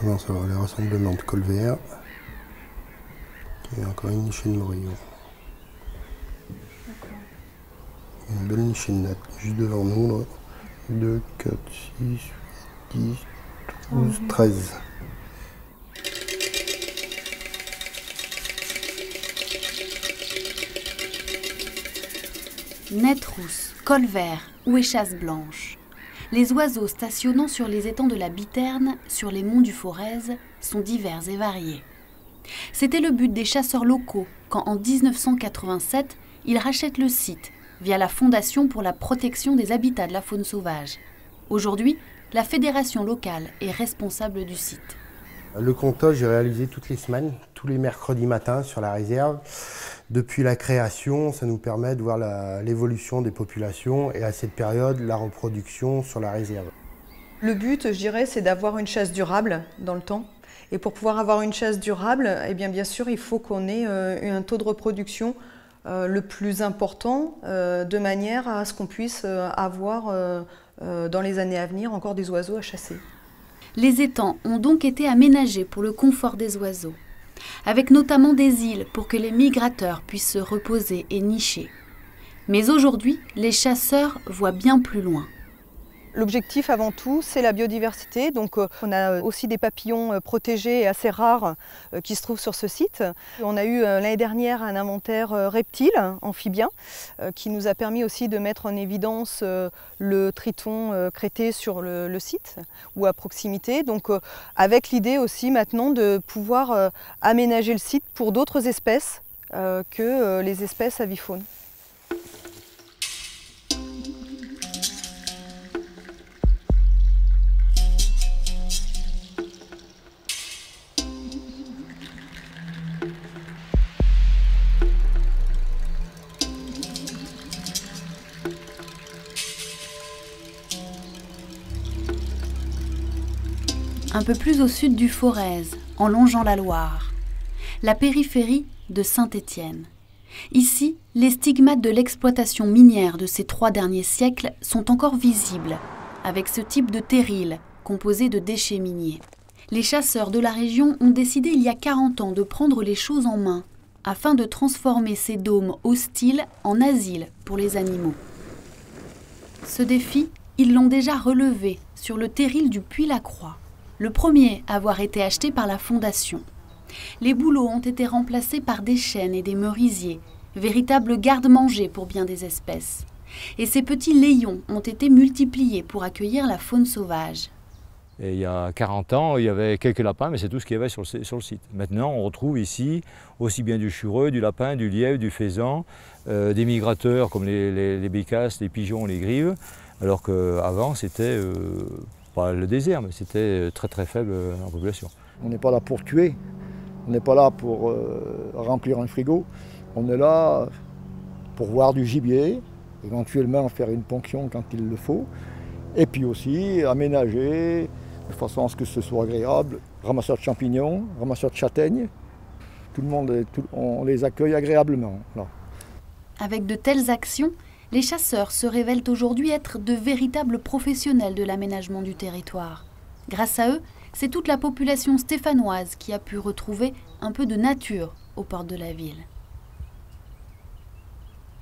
commence à voir les rassemblements de Colvert. Et encore une nichée de Morillon. Une belle nichée de natte, juste devant nous, là. 2, 4, 6, 10, 12, 13. Nattes rousses, colverts ou échasses blanches. Les oiseaux stationnant sur les étangs de la Biterne, sur les monts du Forez, sont divers et variés. C'était le but des chasseurs locaux quand, en 1987, ils rachètent le site via la Fondation pour la protection des habitats de la faune sauvage. Aujourd'hui, la fédération locale est responsable du site. Le comptage est réalisé toutes les semaines, tous les mercredis matins sur la réserve. Depuis la création, ça nous permet de voir l'évolution des populations et à cette période, la reproduction sur la réserve. Le but, je dirais, c'est d'avoir une chasse durable dans le temps. Et pour pouvoir avoir une chasse durable, eh bien sûr, il faut qu'on ait un taux de reproduction le plus important, de manière à ce qu'on puisse avoir dans les années à venir encore des oiseaux à chasser. Les étangs ont donc été aménagés pour le confort des oiseaux, avec notamment des îles pour que les migrateurs puissent se reposer et nicher. Mais aujourd'hui, les chasseurs voient bien plus loin. L'objectif avant tout, c'est la biodiversité. Donc on a aussi des papillons protégés et assez rares qui se trouvent sur ce site. On a eu l'année dernière un inventaire reptile, amphibien, qui nous a permis aussi de mettre en évidence le triton crêté sur le site ou à proximité. Donc avec l'idée aussi maintenant de pouvoir aménager le site pour d'autres espèces que les espèces aviphones. Un peu plus au sud du Forez, en longeant la Loire, la périphérie de Saint-Étienne. Ici, les stigmates de l'exploitation minière de ces 3 derniers siècles sont encore visibles, avec ce type de terril composé de déchets miniers. Les chasseurs de la région ont décidé il y a 40 ans de prendre les choses en main, afin de transformer ces dômes hostiles en asile pour les animaux. Ce défi, ils l'ont déjà relevé sur le terril du Puy-la-Croix. Le premier à avoir été acheté par la Fondation. Les bouleaux ont été remplacés par des chênes et des merisiers, véritables garde-manger pour bien des espèces. Et ces petits layons ont été multipliés pour accueillir la faune sauvage. Et il y a 40 ans, il y avait quelques lapins, mais c'est tout ce qu'il y avait sur le site. Maintenant, on retrouve ici aussi bien du chureux, du lapin, du lièvre, du faisan, des migrateurs comme les bécasses, les pigeons, les grives, alors qu'avant, c'était pas le désert, mais c'était très très faible en population. On n'est pas là pour tuer, on n'est pas là pour remplir un frigo, on est là pour voir du gibier, éventuellement faire une ponction quand il le faut, et puis aussi aménager de façon à ce que ce soit agréable, ramasseurs de champignons, ramasseurs de châtaignes, tout le monde, on les accueille agréablement. Là. Avec de telles actions, les chasseurs se révèlent aujourd'hui être de véritables professionnels de l'aménagement du territoire. Grâce à eux, c'est toute la population stéphanoise qui a pu retrouver un peu de nature aux portes de la ville.